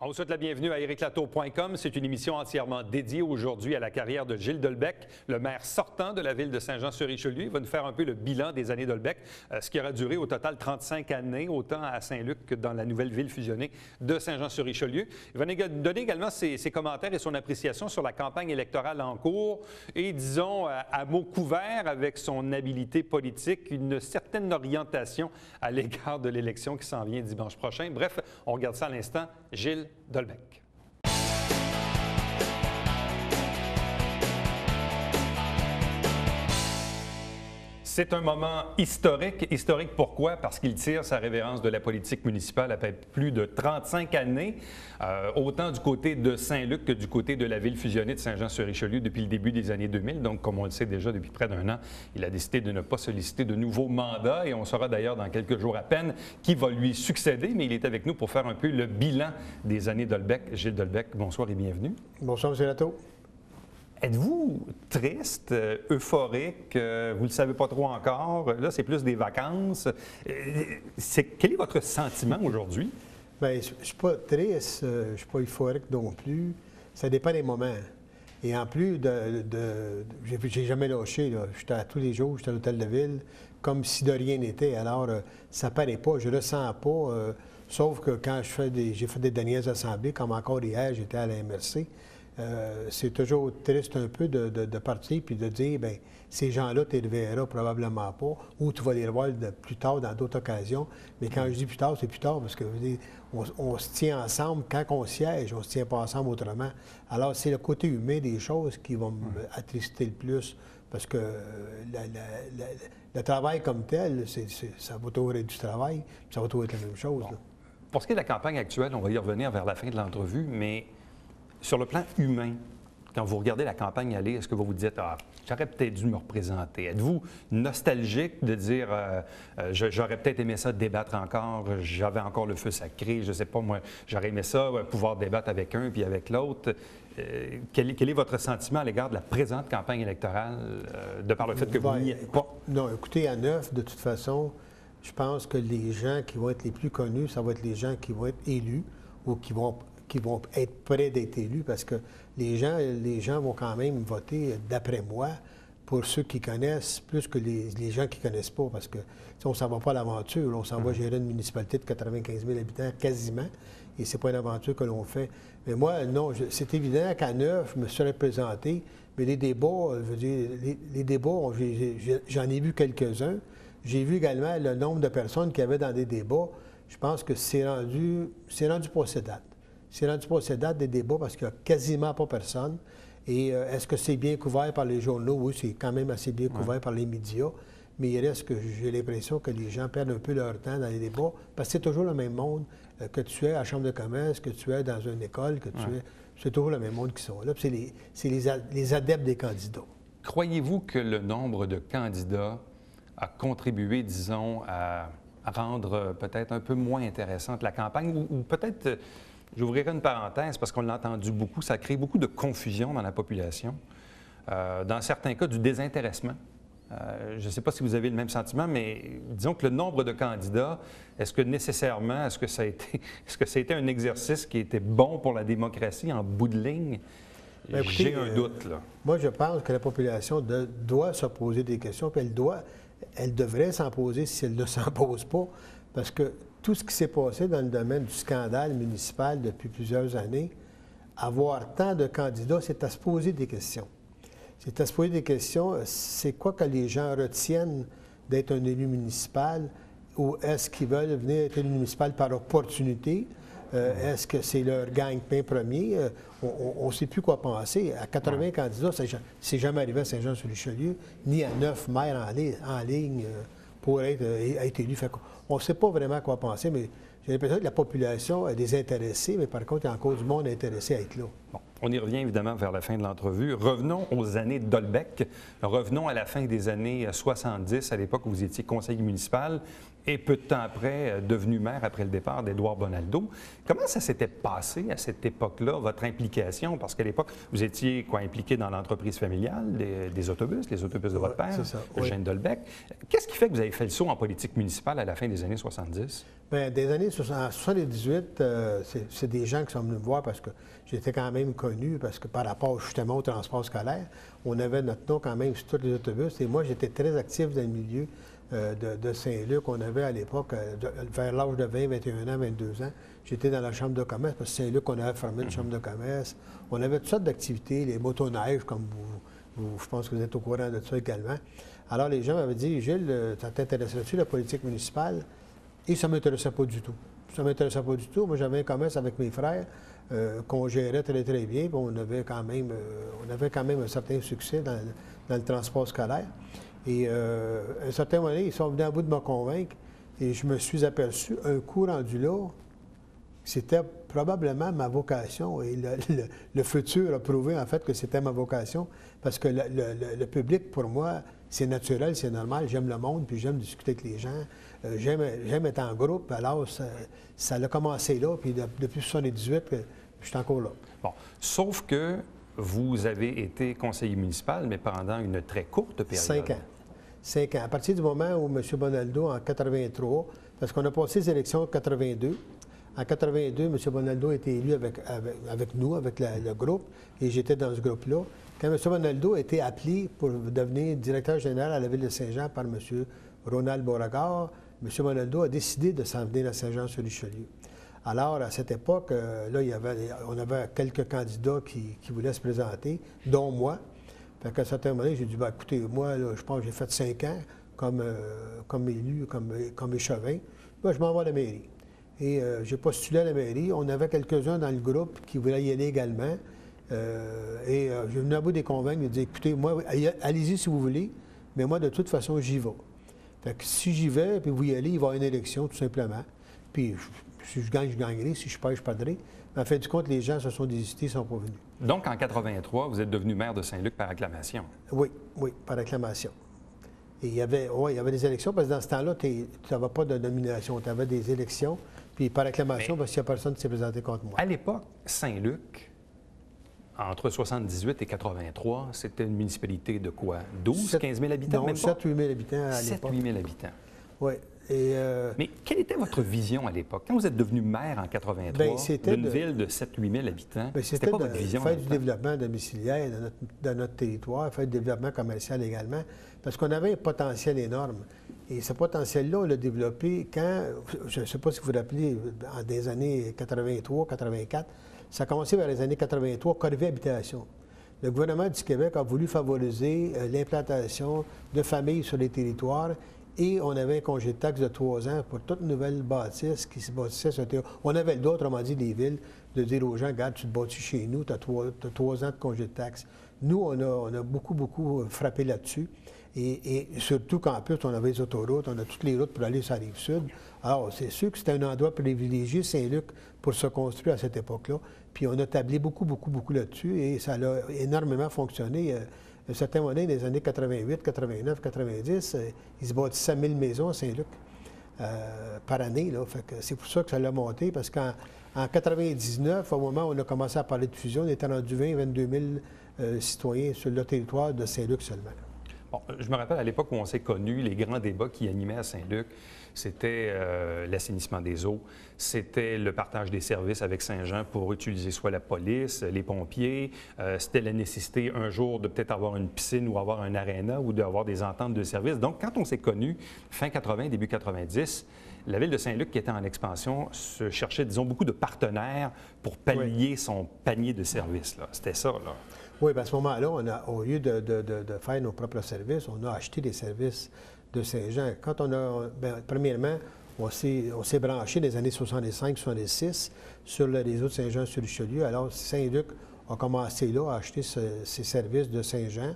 On vous souhaite la bienvenue à ériclatour.com. C'est une émission entièrement dédiée aujourd'hui à la carrière de Gilles Delbecq, le maire sortant de la ville de Saint-Jean-sur-Richelieu. Il va nous faire un peu le bilan des années Delbecq, ce qui aura duré au total 35 années, autant à Saint-Luc que dans la nouvelle ville fusionnée de Saint-Jean-sur-Richelieu. Il va donner également ses commentaires et son appréciation sur la campagne électorale en cours et, disons, à mots couverts, avec son habileté politique, une certaine orientation à l'égard de l'élection qui s'en vient dimanche prochain. Bref, on regarde ça à l'instant. Gilles Delbecq. C'est un moment historique. Historique pourquoi? Parce qu'il tire sa révérence de la politique municipale après plus de 35 années, autant du côté de Saint-Luc que du côté de la ville fusionnée de Saint-Jean-sur-Richelieu depuis le début des années 2000. Donc, comme on le sait déjà depuis près d'un an, il a décidé de ne pas solliciter de nouveaux mandats et on saura d'ailleurs dans quelques jours à peine qui va lui succéder. Mais il est avec nous pour faire un peu le bilan des années Delbecq. Gilles Delbecq, bonsoir et bienvenue. Bonsoir, M. Latour. Êtes-vous triste, euphorique? Vous ne le savez pas trop encore. Là, c'est plus des vacances. Quel est votre sentiment aujourd'hui? Bien, je ne suis pas triste, je ne suis pas euphorique non plus. Ça dépend des moments. Et en plus, j'ai jamais lâché. J'étais tous les jours, j'étais à l'hôtel de ville, comme si de rien n'était. Alors, ça ne paraît pas, je ne le sens pas. Sauf que quand j'ai fait des dernières assemblées, comme encore hier, j'étais à la MRC. C'est toujours triste un peu de partir puis de dire, bien, ces gens-là, tu ne les verras probablement pas, ou tu vas les revoir plus tard dans d'autres occasions. Mais quand je dis plus tard, c'est plus tard, parce que on se tient ensemble. Quand on siège, on ne se tient pas ensemble autrement. Alors, c'est le côté humain des choses qui vont m'attrister le plus, parce que le travail comme tel, ça va toujours être du travail, puis ça va toujours être la même chose. Bon. Pour ce qui est de la campagne actuelle, on va y revenir vers la fin de l'entrevue, mais sur le plan humain, quand vous regardez la campagne aller, est-ce que vous vous dites « Ah, j'aurais peut-être dû me représenter ». Êtes-vous nostalgique de dire j'aurais peut-être aimé ça débattre encore, j'avais encore le feu sacré, je ne sais pas moi, j'aurais aimé ça pouvoir débattre avec un puis avec l'autre ». Quel est votre sentiment à l'égard de la présente campagne électorale, de par le fait que vous n'y êtes pas? Non, écoutez, à neuf, de toute façon, je pense que les gens qui vont être les plus connus, ça va être les gens qui vont être élus ou qui vont être prêts d'être élus, parce que les gens vont quand même voter, d'après moi, pour ceux qui connaissent, plus que les gens qui ne connaissent pas, parce que on ne s'en va pas à l'aventure. On s'en va gérer une municipalité de 95 000 habitants quasiment, et c'est pas une aventure que l'on fait. Mais moi, non, c'est évident qu'à neuf, je me suis représenté, mais les débats, je veux dire, les débats, j'en ai vu quelques-uns. J'ai vu également le nombre de personnes qu'il y avait dans des débats. Je pense que c'est rendu passé date. C'est rendu passé date des débats parce qu'il n'y a quasiment pas personne. Et est-ce que c'est bien couvert par les journaux? Oui, c'est quand même assez bien couvert par les médias. Mais il reste que j'ai l'impression que les gens perdent un peu leur temps dans les débats parce que c'est toujours le même monde que tu es à la Chambre de commerce, que tu es dans une école, que tu es... C'est toujours le même monde qui sont là. C'est les adeptes des candidats. Croyez-vous que le nombre de candidats a contribué, disons, à rendre peut-être un peu moins intéressante la campagne ou peut-être... J'ouvrirai une parenthèse parce qu'on l'a entendu beaucoup. Ça crée beaucoup de confusion dans la population. Dans certains cas, du désintéressement. Je ne sais pas si vous avez le même sentiment, mais disons que le nombre de candidats, est-ce que ça a été un exercice qui était bon pour la démocratie en bout de ligne? Bien, écoutez, j'ai un doute, là. Moi, je pense que la population doit se poser des questions, puis elle devrait s'en poser si elle ne s'en pose pas, parce que tout ce qui s'est passé dans le domaine du scandale municipal depuis plusieurs années, avoir tant de candidats, c'est à se poser des questions. C'est à se poser des questions. C'est quoi que les gens retiennent d'être un élu municipal ou est-ce qu'ils veulent venir être élu municipal par opportunité? Est-ce que c'est leur gagne-pain premier? On ne sait plus quoi penser. À 80 candidats, c'est jamais arrivé à Saint-Jean-sur-Richelieu, ni à 9 maires en ligne pour être élu. On ne sait pas vraiment quoi penser, mais j'ai l'impression que la population est désintéressée, mais par contre, il y a encore du monde intéressé à être là. Bon, on y revient évidemment vers la fin de l'entrevue. Revenons aux années Delbecq. Revenons à la fin des années 70, à l'époque où vous étiez conseiller municipal et peu de temps après, devenu maire après le départ d'Édouard Bonaldo. Comment ça s'était passé à cette époque-là, votre implication? Parce qu'à l'époque, vous étiez impliqué dans l'entreprise familiale des autobus, les autobus de votre père, Eugène Delbecq. Qu'est-ce qui fait que vous avez fait le saut en politique municipale à la fin des années 70? Bien, des années 78, c'est des gens qui sont venus me voir parce que j'étais quand même connu, parce que par rapport justement au transport scolaire, on avait notre nom quand même sur tous les autobus. Et moi, j'étais très actif dans le milieu de Saint-Luc. On avait à l'époque, vers l'âge de 20, 21 ans, 22 ans, j'étais dans la chambre de commerce, parce que Saint-Luc, on avait fermé une chambre de commerce. On avait toutes sortes d'activités, les motoneiges, comme je pense que vous êtes au courant de ça également. Alors, les gens m'avaient dit, Gilles, ça t'intéresserait-tu la politique municipale? Et ça ne m'intéressait pas du tout. Ça ne m'intéressait pas du tout. Moi, j'avais un commerce avec mes frères qu'on gérait très, très bien. Puis on avait quand même un certain succès dans le transport scolaire. Et à un certain moment, ils sont venus à bout de me convaincre. Et je me suis aperçu, un coup rendu là, c'était probablement ma vocation. Et le futur a prouvé, en fait, que c'était ma vocation. Parce que le public, pour moi, c'est naturel, c'est normal. J'aime le monde, puis j'aime discuter avec les gens. J'aime être en groupe. Alors, ça a commencé là, puis depuis 78, je suis encore là. Bon, sauf que vous avez été conseiller municipal, mais pendant une très courte période. 5 ans. 5 ans. À partir du moment où M. Bonaldo, en 83, parce qu'on a passé les élections en 82, en 82, M. Bonaldo a été élu avec nous, avec le groupe, et j'étais dans ce groupe-là. Quand M. Bonaldo a été appelé pour devenir directeur général à la Ville de Saint-Jean par M. Ronald Beauregard, M. Bonaldo a décidé de s'en venir à Saint-Jean-sur-Richelieu. Alors, à cette époque, là, on avait quelques candidats qui voulaient se présenter, dont moi. Fait qu'à un certain moment, j'ai dit, écoutez, moi, là, je pense que j'ai fait 5 ans comme élu, comme échevin. Moi, je m'en vais à la mairie. Et j'ai postulé à la mairie. On avait quelques-uns dans le groupe qui voulaient y aller également. Et j'ai venu à bout des convaincre, de dire, écoutez, moi, allez-y si vous voulez, mais moi, de toute façon, j'y vais. Fait que si j'y vais, puis vous y allez, il va y avoir une élection, tout simplement. Puis si je gagne, je gagnerai. Si je perds, je perdrai. Mais en fin de compte, les gens se sont désistés, ils ne sont pas venus. Donc, en 83, vous êtes devenu maire de Saint-Luc par acclamation. Oui, par acclamation. Et il y avait des élections, parce que dans ce temps-là, tu n'avais pas de nomination. Tu avais des élections, puis par acclamation, parce qu'il n'y a personne qui s'est présenté contre moi. À l'époque, Saint-Luc, entre 78 et 83, c'était une municipalité de quoi? 12, 15 000 habitants? Non, 7-8 000 habitants à l'époque. 7-8 000 habitants. Oui. Mais quelle était votre vision à l'époque? Quand vous êtes devenu maire en 83 d'une ville de 7-8 000 habitants, c'était quoi votre vision? Faire du développement domiciliaire dans notre territoire, faire du développement commercial également, parce qu'on avait un potentiel énorme. Et ce potentiel-là, on l'a développé quand, je ne sais pas si vous vous rappelez, en des années 83, 84, ça a commencé vers les années 83, Corvée Habitation. Le gouvernement du Québec a voulu favoriser l'implantation de familles sur les territoires. Et on avait un congé de taxe de 3 ans pour toute nouvelle bâtisse qui se bâtissait sur le territoire. On avait le droit, autrement dit, des villes, de dire aux gens, regarde, tu te bâtis chez nous, tu as 3 ans de congé de taxe. Nous, on a beaucoup frappé là-dessus. Et surtout qu'en plus, on avait les autoroutes, on a toutes les routes pour aller sur la Rive-Sud. Alors, c'est sûr que c'était un endroit privilégié, Saint-Luc, pour se construire à cette époque-là. Puis on a tablé beaucoup là-dessus et ça a énormément fonctionné. À un certain moment, dans les années 88, 89, 90, ils se bâtissaient 1000 maisons à Saint-Luc par année. Là. Fait que c'est pour ça que ça l'a monté, parce qu'en 99, au moment où on a commencé à parler de fusion, on était rendu 22 000 citoyens sur le territoire de Saint-Luc seulement. Bon, je me rappelle à l'époque où on s'est connus, les grands débats qui animaient à Saint-Luc, c'était l'assainissement des eaux, c'était le partage des services avec Saint-Jean pour utiliser soit la police, les pompiers, c'était la nécessité un jour de peut-être avoir une piscine ou avoir un aréna ou d'avoir des ententes de services. Donc, quand on s'est connus, fin 80, début 90, la ville de Saint-Luc, qui était en expansion, se cherchait, disons, beaucoup de partenaires pour pallier son panier de services. C'était ça, là. Oui, bien à ce moment-là, au lieu de faire nos propres services, on a acheté des services de Saint-Jean. Quand premièrement, on s'est branché dans les années 65-66 sur le réseau de Saint-Jean-sur-Richelieu. Alors, Saint-Luc a commencé là à acheter ces services de Saint-Jean.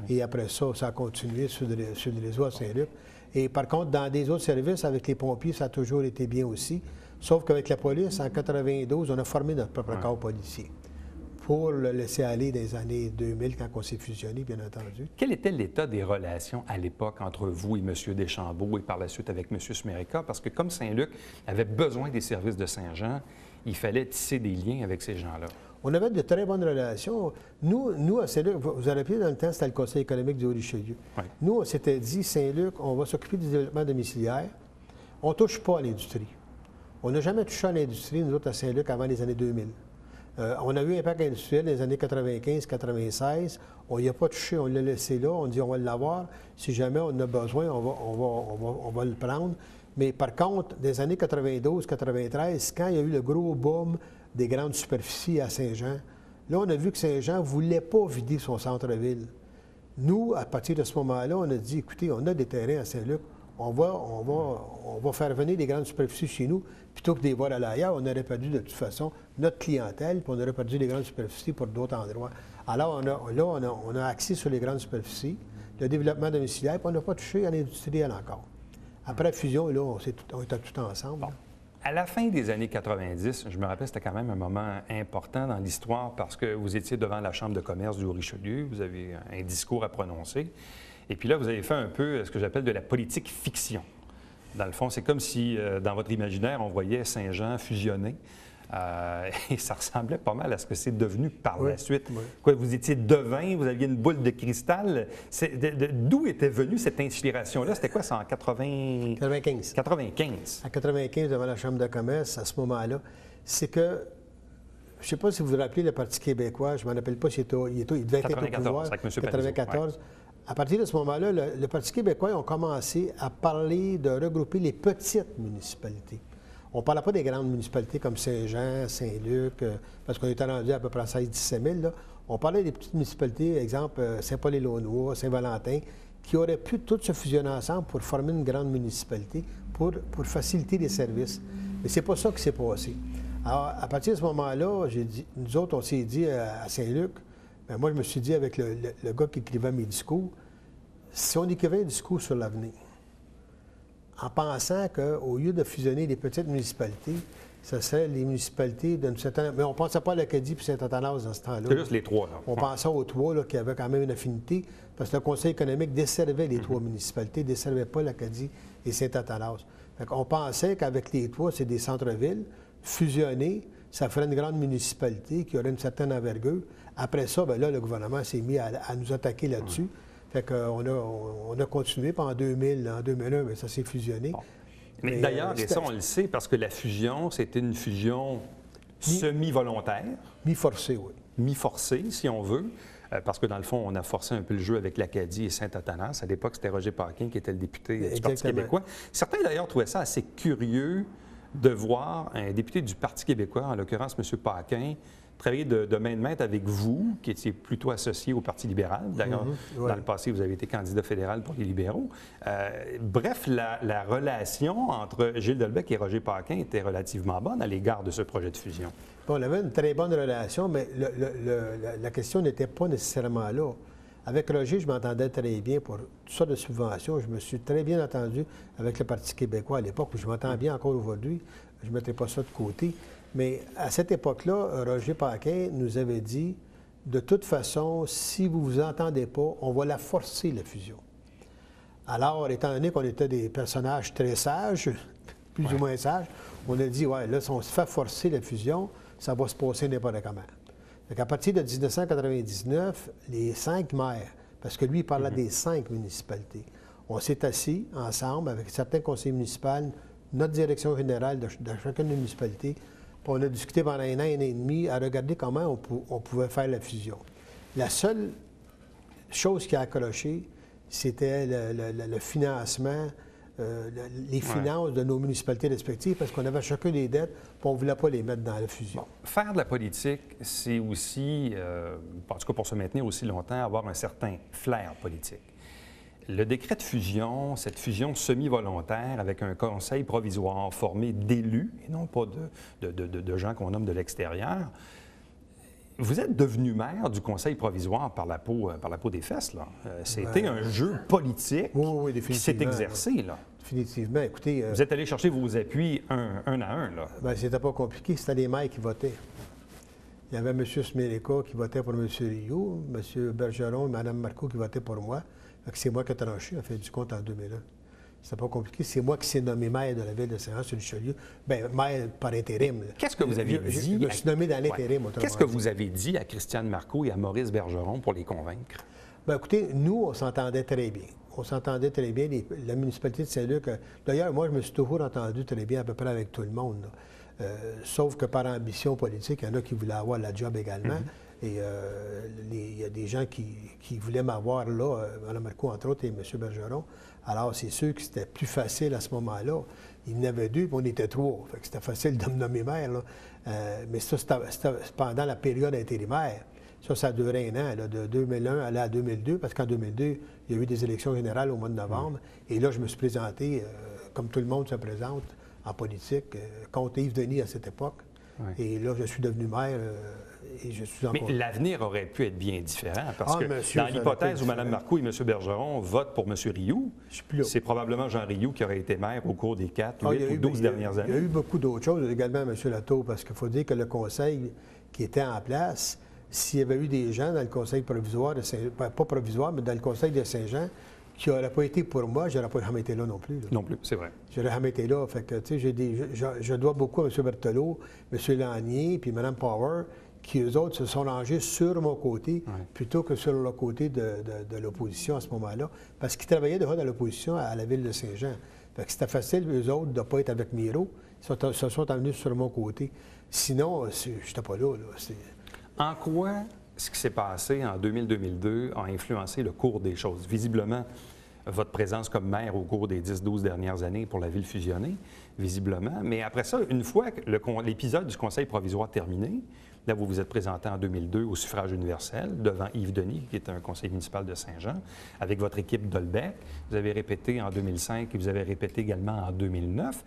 Et après ça, ça a continué sur le réseau à Saint-Luc. Et par contre, dans des autres services, avec les pompiers, ça a toujours été bien aussi. Sauf qu'avec la police, en 92, on a formé notre propre corps policier pour le laisser aller dans les années 2000, quand on s'est fusionné, bien entendu. Quel était l'état des relations à l'époque entre vous et M. Deschambault et par la suite avec M. Smérica? Parce que comme Saint-Luc avait besoin des services de Saint-Jean, il fallait tisser des liens avec ces gens-là. On avait de très bonnes relations. Nous à Saint-Luc, vous vous rappelez, dans le temps, c'était le Conseil économique du Haut-Richelieu. Oui. Nous, on s'était dit, Saint-Luc, on va s'occuper du développement domiciliaire. On ne touche pas à l'industrie. On n'a jamais touché à l'industrie, nous autres, à Saint-Luc, avant les années 2000. On a eu un impact industriel dans les années 95-96. On n'y a pas touché, on l'a laissé là. On dit on va l'avoir. Si jamais on en a besoin, on va le prendre. Mais par contre, des années 92-93, quand il y a eu le gros boom des grandes superficies à Saint-Jean, là, on a vu que Saint-Jean ne voulait pas vider son centre-ville. Nous, à partir de ce moment-là, on a dit, écoutez, on a des terrains à Saint-Luc, on va faire venir des grandes superficies chez nous, plutôt que de les voir aller ailleurs. On aurait perdu de toute façon notre clientèle, puis on aurait perdu les grandes superficies pour d'autres endroits. Alors, on a axé sur les grandes superficies, le développement domiciliaire, puis on n'a pas touché à l'industriel encore. Après la fusion, là, on était tout ensemble. Bon. À la fin des années 90, je me rappelle, c'était quand même un moment important dans l'histoire parce que vous étiez devant la Chambre de commerce du Haut-Richelieu, vous avez un discours à prononcer, et puis là, vous avez fait un peu ce que j'appelle de la politique fiction. Dans le fond, c'est comme si, dans votre imaginaire, on voyait Saint-Jean fusionner. Et ça ressemblait pas mal à ce que c'est devenu par la suite. Oui. Quoi, vous étiez devin, vous aviez une boule de cristal. D'où était venue cette inspiration-là? C'était quoi, ça, en 95. 95. À 95, devant la Chambre de commerce, à ce moment-là, c'est que, je ne sais pas si vous vous rappelez le Parti québécois, je ne m'en rappelle pas s'il devait être au pouvoir. Avec M. 94. Ouais. À partir de ce moment-là, le Parti québécois a commencé à parler de regrouper les petites municipalités. On ne parlait pas des grandes municipalités comme Saint-Jean, Saint-Luc, parce qu'on était rendu à peu près 16-17 000. Là. On parlait des petites municipalités, exemple Saint-Paul-et-Launois, Saint-Valentin, qui auraient pu toutes se fusionner ensemble pour former une grande municipalité, pour faciliter les services. Mais c'est pas ça qui s'est passé. Alors, à partir de ce moment-là, nous autres, on s'est dit à Saint-Luc, bien, moi, je me suis dit avec le gars qui écrivait mes discours, si on écrivait un discours sur l'avenir, en pensant qu'au lieu de fusionner les petites municipalités, ce serait les municipalités d'une certaine... Mais on ne pensait pas à l'Acadie et Saint-Athanas dans ce temps-là. C'est juste les trois, là. On pensait aux trois, là, qui avaient quand même une affinité, parce que le Conseil économique desservait les trois municipalités, ne desservait pas l'Acadie et Saint-Athanas. On pensait qu'avec les trois, c'est des centres-villes, fusionnés, ça ferait une grande municipalité qui aurait une certaine envergure. Après ça, bien là, le gouvernement s'est mis à nous attaquer là-dessus. Fait qu'on on a continué, puis en 2000, en 2001, bien, ça s'est fusionné. Bon. Mais d'ailleurs, et ça, on le sait, parce que la fusion, c'était une fusion semi-volontaire. Mi-forcée, oui. Mi-forcée, si on veut, parce que dans le fond, on a forcé un peu le jeu avec l'Acadie et Saint-Athanas. À l'époque, c'était Roger Paquin qui était le député du Parti québécois. Certains, d'ailleurs, trouvaient ça assez curieux de voir un député du Parti québécois, en l'occurrence M. Paquin, travailler de main de maître avec vous, qui étiez plutôt associé au Parti libéral. D'ailleurs, dans le passé, vous avez été candidat fédéral pour les libéraux. Bref, la relation entre Gilles Delbecq et Roger Paquin était relativement bonne à l'égard de ce projet de fusion. Bon, on avait une très bonne relation, mais la question n'était pas nécessairement là. Avec Roger, je m'entendais très bien pour toutes sortes de subventions. Je me suis très bien entendu avec le Parti québécois à l'époque, où je m'entends bien encore aujourd'hui. Je ne mettrai pas ça de côté. Mais à cette époque-là, Roger Paquin nous avait dit, de toute façon, si vous ne vous entendez pas, on va la forcer, la fusion. Alors, étant donné qu'on était des personnages très sages, plus ou moins sages, on a dit, ouais, là, si on se fait forcer la fusion, ça va se passer n'importe comment. Donc, à partir de 1999, les 5 maires, parce que lui, il parlait des 5 municipalités, on s'est assis ensemble avec certains conseillers municipaux, notre direction générale de chacune des municipalités. On a discuté pendant un an et demi à regarder comment on pouvait faire la fusion. La seule chose qui a accroché, c'était le financement, les finances de nos municipalités respectives, parce qu'on avait chacun des dettes, puis on ne voulait pas les mettre dans la fusion. Bon, faire de la politique, c'est aussi, en tout cas pour se maintenir aussi longtemps, avoir un certain flair politique. Le décret de fusion, cette fusion semi-volontaire avec un conseil provisoire formé d'élus et non pas de gens qu'on nomme de l'extérieur, vous êtes devenu maire du conseil provisoire par la peau des fesses, là. C'était un jeu politique qui s'est exercé, là. Définitivement. Écoutez... vous êtes allé chercher vos appuis un à un, là. Bien, c'était pas compliqué. C'était les maires qui votaient. Il y avait M. Smérica qui votait pour M. Rio, M. Bergeron et Mme Marcoux qui votaient pour moi. C'est moi qui ai tranché, en fait, du compte en 2001. C'était pas compliqué. C'est moi qui s'est nommé maire de la ville de Saint-Jean-sur-Richelieu. Bien, maire par intérim. Qu'est-ce que vous avez dit? Je me suis nommé dans l'intérim. Qu'est-ce que vous avez dit à Christiane Marcoux et à Maurice Bergeron pour les convaincre? Bien, écoutez, nous, on s'entendait très bien. on s'entendait très bien. La municipalité de Saint-Luc, d'ailleurs, moi, je me suis toujours entendu très bien à peu près avec tout le monde, là. Sauf que par ambition politique, il y en a qui voulaient avoir la job également. Et il y a des gens qui voulaient m'avoir là, Mme Marcoux, entre autres, et M. Bergeron. Alors, c'est sûr que c'était plus facile à ce moment-là. Il y en avait 2, puis on était 3. Fait que c'était facile de me nommer maire, là. Mais ça, c'était pendant la période intérimaire. Ça a duré 1 an, là, de 2001 à 2002, parce qu'en 2002, il y a eu des élections générales au mois de novembre. Et là, je me suis présenté, comme tout le monde se présente en politique, contre Yves Denis à cette époque. Et là, je suis devenu maire et je suis encore... Mais l'avenir aurait pu être bien différent, parce que monsieur, dans l'hypothèse où Mme Marcoux et M. Bergeron votent pour M. Rioux, c'est probablement Jean Rioux qui aurait été maire au cours des 4, 8 ou 12 dernières années. Il y a eu beaucoup d'autres choses également, M. Latour, parce qu'il faut dire que le conseil qui était en place, s'il y avait eu des gens dans le conseil provisoire, pas provisoire, mais dans le conseil de Saint-Jean, qui n'auraient pas été pour moi, je n'aurais pas jamais été là non plus. Là. Non plus, c'est vrai. Je n'aurais jamais été là. Fait que, tu sais, je dois beaucoup à M. Berthelot, M. Lanier, puis Mme Power, qui, eux autres, se sont rangés sur mon côté, plutôt que sur le côté de l'opposition à ce moment-là, parce qu'ils travaillaient déjà dans l'opposition à la ville de Saint-Jean. Fait que c'était facile, eux autres, de ne pas être avec Miro. Ils se sont amenés sur mon côté. Sinon, je n'étais pas là. En quoi ce qui s'est passé en 2000-2002 a influencé le cours des choses? Visiblement, votre présence comme maire au cours des 10-12 dernières années pour la ville fusionnée, visiblement. Mais après ça, une fois que l'épisode du conseil provisoire terminé, là, vous vous êtes présenté en 2002 au suffrage universel devant Yves Denis, qui est un conseiller municipal de Saint-Jean, avec votre équipe Dolbec. Vous avez répété en 2005 et vous avez répété également en 2009.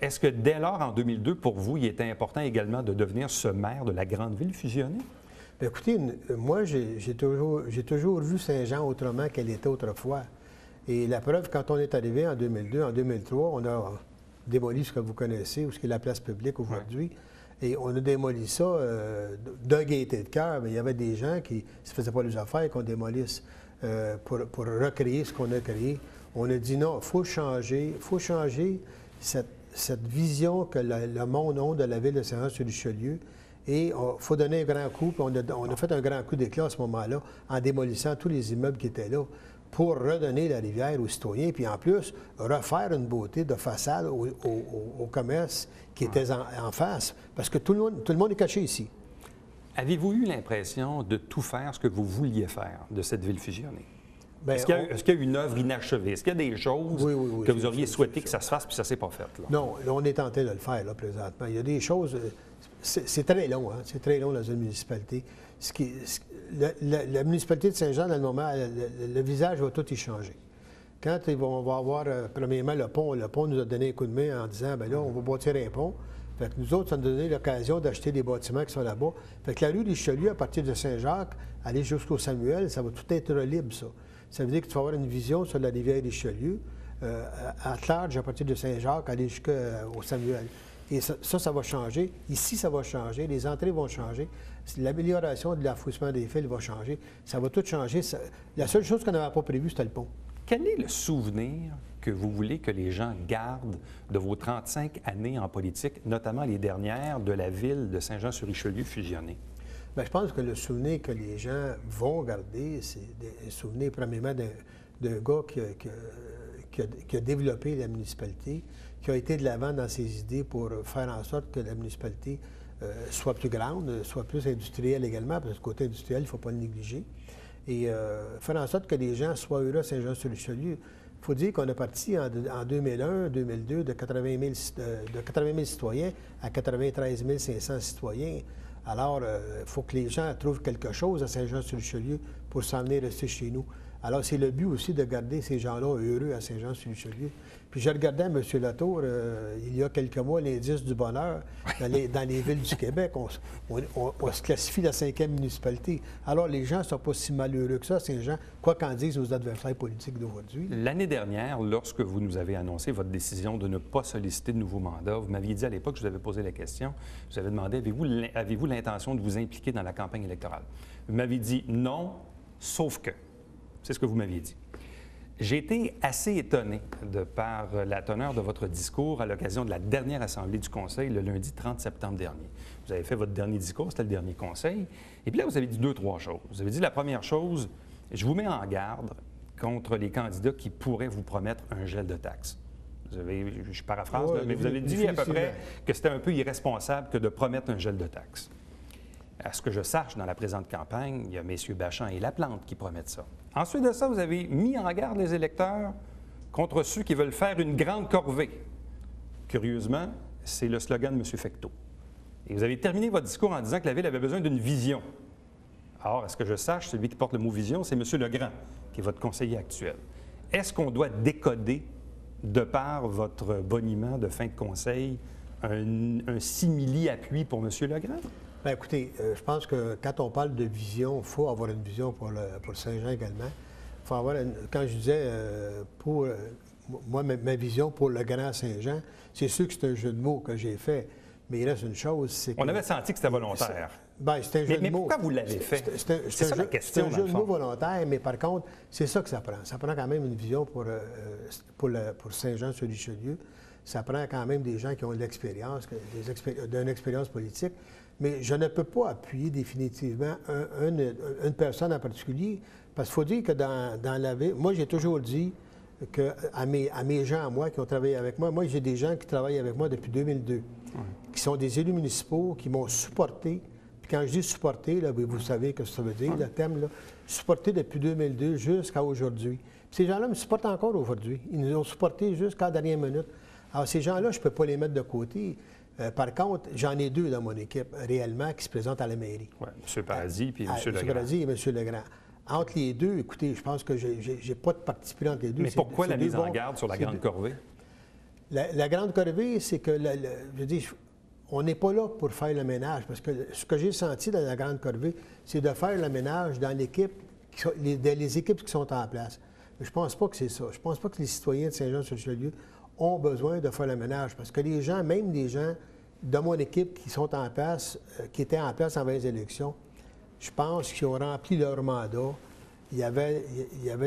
Est-ce que dès lors, en 2002, pour vous, il était important également de devenir ce maire de la grande ville fusionnée? Bien, écoutez, moi, j'ai toujours vu Saint-Jean autrement qu'elle était autrefois. Et la preuve, quand on est arrivé en 2002, en 2003, on a démoli ce que vous connaissez, ou ce qui est la place publique aujourd'hui. Et on a démoli ça de gaieté de cœur, mais il y avait des gens qui ne se faisaient pas les affaires qu'on démolisse pour recréer ce qu'on a créé. On a dit non, il faut changer cette vision que le monde a de la ville de Saint-Jean-sur-Richelieu. Et il faut donner un grand coup. Puis on a fait un grand coup d'éclat à ce moment-là en démolissant tous les immeubles qui étaient là pour redonner la rivière aux citoyens. Puis en plus, refaire une beauté de façade au commerce qui était en face. Parce que tout le monde est caché ici. Avez-vous eu l'impression de tout faire ce que vous vouliez faire de cette ville fusionnée? Bien, est-ce qu'il y a une œuvre inachevée? Est-ce qu'il y a des choses que vous auriez souhaité que ça se fasse puis ça ne s'est pas fait? Là? Non, là, on est en train de le faire, là, présentement. Il y a des choses... C'est très long, hein? C'est très long dans une municipalité. La municipalité de Saint-Jean, dans le moment, le visage va tout y changer. Quand on va avoir, premièrement, le pont nous a donné un coup de main en disant, bien là, on va bâtir un pont. Fait que nous autres, ça nous a donné l'occasion d'acheter des bâtiments qui sont là-bas. Fait que la rue Richelieu, à partir de Saint-Jacques, aller jusqu'au Samuel, ça va tout être libre, ça. Ça veut dire que tu vas avoir une vision sur la rivière Richelieu, à large, à partir de Saint-Jacques, aller jusqu'au Samuel. Et ça va changer. Ici, ça va changer. Les entrées vont changer. L'amélioration de l'enfouissement des fils va changer. Ça va tout changer. La seule chose qu'on n'avait pas prévue, c'était le pont. Quel est le souvenir que vous voulez que les gens gardent de vos 35 années en politique, notamment les dernières, de la ville de Saint-Jean-sur-Richelieu fusionnée? Bien, je pense que le souvenir que les gens vont garder, c'est un souvenir, premièrement, d'un gars qui a développé la municipalité, qui a été de l'avant dans ses idées pour faire en sorte que la municipalité soit plus grande, soit plus industrielle également, parce que le côté industriel, il ne faut pas le négliger. Et faire en sorte que les gens soient heureux à Saint-Jean-sur-Richelieu. Il faut dire qu'on est parti en 2001-2002 de 80 000 citoyens à 93 500 citoyens. Alors, il faut que les gens trouvent quelque chose à Saint-Jean-sur-Richelieu pour s'en venir rester chez nous. Alors, c'est le but aussi de garder ces gens-là heureux à Saint-Jean-sur-Richelieu. Puis je regardais M. Latour, il y a quelques mois, l'indice du bonheur dans les villes du Québec. On se classifie la 5e municipalité. Alors, les gens ne sont pas si malheureux que ça, ces gens, quoi qu'en disent nos adversaires politiques d'aujourd'hui. L'année dernière, lorsque vous nous avez annoncé votre décision de ne pas solliciter de nouveaux mandats, vous m'aviez dit à l'époque, je vous avais posé la question, je vous avais demandé, avez-vous l'intention de vous impliquer dans la campagne électorale? Vous m'aviez dit non, sauf que. C'est ce que vous m'aviez dit. J'ai été assez étonné de par la teneur de votre discours à l'occasion de la dernière assemblée du Conseil, le lundi 30 septembre dernier. Vous avez fait votre dernier discours, c'était le dernier Conseil, et puis là, vous avez dit 2-3 choses. Vous avez dit la première chose, je vous mets en garde, contre les candidats qui pourraient vous promettre un gel de taxes. Je paraphrase, Ouais, mais vous avez dit à peu près définitivement que c'était un peu irresponsable que de promettre un gel de taxes. À ce que je sache, dans la présente campagne, il y a M. Bachand et Laplante qui promettent ça. Ensuite de ça, vous avez mis en garde les électeurs contre ceux qui veulent faire une grande corvée. Curieusement, c'est le slogan de M. Fecteau. Et vous avez terminé votre discours en disant que la Ville avait besoin d'une vision. Or, à ce que je sache, celui qui porte le mot vision, c'est M. Legrand, qui est votre conseiller actuel. Est-ce qu'on doit décoder, de par votre boniment de fin de conseil, un simili-appui pour M. Legrand? Bien, écoutez, je pense que quand on parle de vision, il faut avoir une vision pour Saint-Jean également. Faut avoir quand je disais, moi, ma vision pour le Grand Saint-Jean, c'est sûr que c'est un jeu de mots que j'ai fait, mais il reste une chose, c'est que... On avait senti que c'était volontaire. Bien, c'est un jeu de mots. Mais pourquoi vous l'avez fait? C'est ça la question, C'est un jeu de mots volontaire, mais par contre, c'est ça que ça prend. Ça prend quand même une vision pour Saint-Jean-sur-Richelieu. Ça prend quand même des gens qui ont de l'expérience, d'une expérience politique. Mais je ne peux pas appuyer définitivement une personne en particulier, parce qu'il faut dire que dans la ville, moi, j'ai toujours dit qu'à mes gens, à moi, qui ont travaillé avec moi, j'ai des gens qui travaillent avec moi depuis 2002, qui sont des élus municipaux, qui m'ont supporté. Puis quand je dis supporter, là, vous savez ce que ça veut dire, le terme, là, supporté depuis 2002 jusqu'à aujourd'hui. Puis ces gens-là me supportent encore aujourd'hui. Ils nous ont supportés jusqu'à la dernière minute. Alors, ces gens-là, je ne peux pas les mettre de côté. Par contre, j'en ai deux dans mon équipe, réellement, qui se présentent à la mairie. Oui, M. Paradis puis M. Legrand. M. Paradis et M. Legrand. Entre les deux, écoutez, je pense que je n'ai pas de parti pris entre les deux. Mais pourquoi la mise en garde sur la Grande Corvée? La Grande Corvée, c'est que, je veux dire, on n'est pas là pour faire le ménage, parce que ce que j'ai senti dans la Grande Corvée, c'est de faire le ménage dans l'équipe, les équipes qui sont en place. Mais je ne pense pas que c'est ça. Je ne pense pas que les citoyens de Saint-Jean-sur-Richelieu ont besoin de faire le ménage, parce que les gens, même des gens de mon équipe qui sont en place, qui étaient en place avant les élections, je pense qu'ils ont rempli leur mandat. Il y avait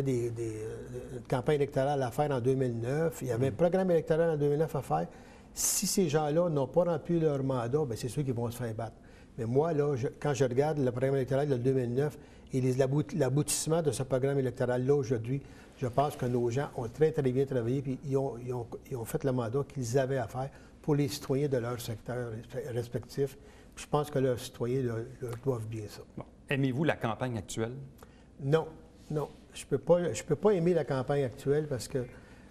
une campagne électorale à faire en 2009. Il y avait un programme électoral en 2009 à faire. Si ces gens-là n'ont pas rempli leur mandat, bien, c'est sûr qu'ils vont se faire battre. Mais moi, là, quand je regarde le programme électoral de 2009 et l'aboutissement de ce programme électoral-là aujourd'hui, je pense que nos gens ont très, très bien travaillé et ils ont fait le mandat qu'ils avaient à faire pour les citoyens de leur secteur respectif. Puis je pense que leurs citoyens leur doivent bien ça. Bon. Aimez-vous la campagne actuelle? Non, non. Je peux pas aimer la campagne actuelle parce que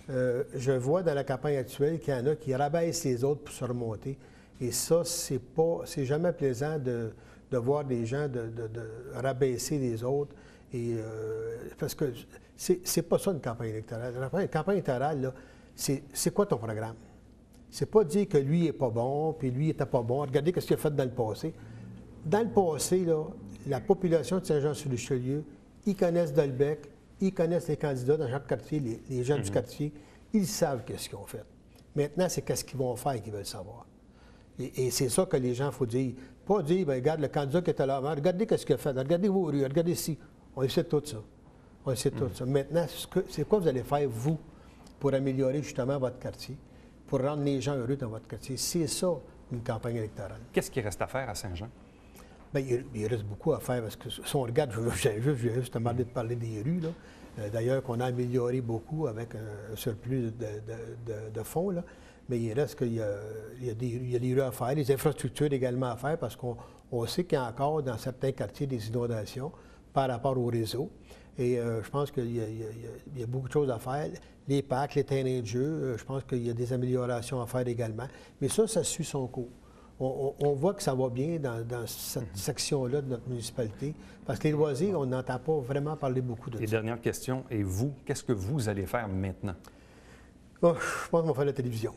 je vois dans la campagne actuelle qu'il y en a qui rabaissent les autres pour se remonter. Et ça, c'est jamais plaisant de voir des gens de rabaisser les autres. Et, parce que c'est pas ça une campagne électorale. Une campagne électorale, là, c'est quoi ton programme? C'est pas dire que lui n'est pas bon, puis lui n'était pas bon. Regardez ce qu'il a fait dans le passé. Dans le passé, là, la population de Saint-Jean-sur-Richelieu, ils connaissent Dolbec, ils connaissent les candidats dans chaque quartier, les gens du quartier, ils savent qu'est-ce qu'ils ont fait. Maintenant, c'est qu'est-ce qu'ils vont faire qu'ils veulent savoir. Et c'est ça que les gens, il faut dire. Pas dire, bien, regarde le candidat qui était là avant, regardez qu'est-ce qu'il a fait, regardez vos rues, regardez ici. On essaie de tout ça. On essaie de tout ça. Maintenant, c'est quoi vous allez faire, vous, pour améliorer justement votre quartier, pour rendre les gens heureux dans votre quartier? C'est ça, une campagne électorale. Qu'est-ce qui reste à faire à Saint-Jean? Bien, il reste beaucoup à faire parce que si on regarde, je viens juste de parler des rues, là. D'ailleurs, qu'on a amélioré beaucoup avec un surplus de fonds, là. Mais il reste qu'il y a des rues à faire, des infrastructures également à faire parce qu'on sait qu'il y a encore dans certains quartiers des inondations par rapport au réseau. Et je pense qu'il y a beaucoup de choses à faire. Les parcs, les terrains de jeu, je pense qu'il y a des améliorations à faire également. Mais ça suit son cours. On voit que ça va bien dans cette section-là de notre municipalité, parce que les loisirs, on n'entend pas vraiment parler beaucoup de ça. Et dernière question, et vous, qu'est-ce que vous allez faire maintenant? Oh, je pense qu'on va faire la télévision.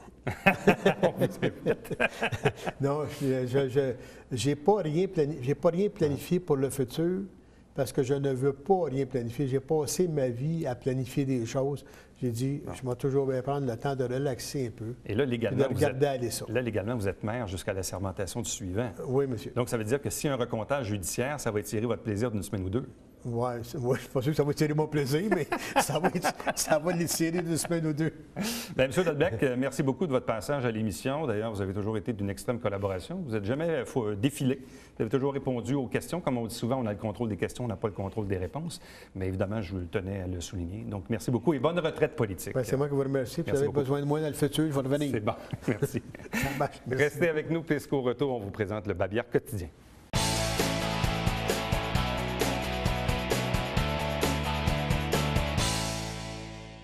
Non, je n'ai pas rien planifié pour le futur, parce que je ne veux pas rien planifier. J'ai passé ma vie à planifier des choses. J'ai dit, je vais toujours bien prendre le temps de relaxer un peu. Et là, légalement, de regarder aller ça. Là, légalement, vous êtes maire jusqu'à la sermentation du suivant. Oui, monsieur. Donc, ça veut dire que si un recomptage judiciaire, ça va étirer votre plaisir d'une semaine ou deux? Oui, je suis pas sûr que ça va tirer mon plaisir, mais ça va les tirer d'une semaine ou deux. Bien, M. Delbecq, merci beaucoup de votre passage à l'émission. D'ailleurs, vous avez toujours été d'une extrême collaboration. Vous n'êtes jamais défilé. Vous avez toujours répondu aux questions. Comme on dit souvent, on a le contrôle des questions, on n'a pas le contrôle des réponses. Mais évidemment, je tenais à le souligner. Donc, merci beaucoup et bonne retraite politique. Bien, c'est moi qui vous remercie. Vous avez besoin de moi dans le futur, je vais revenir. C'est bon. Merci. Ça marche. Merci. Restez avec nous, puisqu'au retour, on vous présente le Babillard quotidien.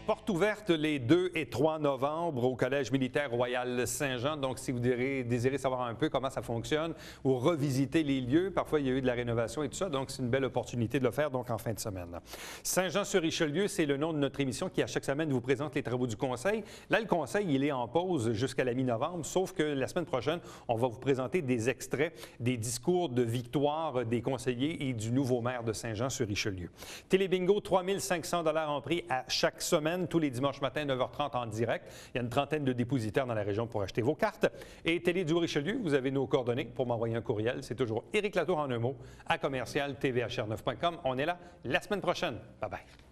Porte ouverte les 2 et 3 novembre au Collège militaire Royal Saint-Jean. Donc, si vous désirez savoir un peu comment ça fonctionne ou revisiter les lieux, parfois il y a eu de la rénovation et tout ça, donc c'est une belle opportunité de le faire donc en fin de semaine. Saint-Jean-sur-Richelieu, c'est le nom de notre émission qui, à chaque semaine, vous présente les travaux du Conseil. Là, le Conseil, il est en pause jusqu'à la mi-novembre, sauf que la semaine prochaine, on va vous présenter des extraits des discours de victoire des conseillers et du nouveau maire de Saint-Jean-sur-Richelieu. Télébingo, 3 500 $ en prix à chaque semaine, tous les dimanches matins, 9h30 en direct. Il y a une trentaine de dépositaires dans la région pour acheter vos cartes. Et Télé du Richelieu, vous avez nos coordonnées pour m'envoyer un courriel. C'est toujours Éric Latour en un mot à commercial tvhr9.com. On est là la semaine prochaine. Bye bye.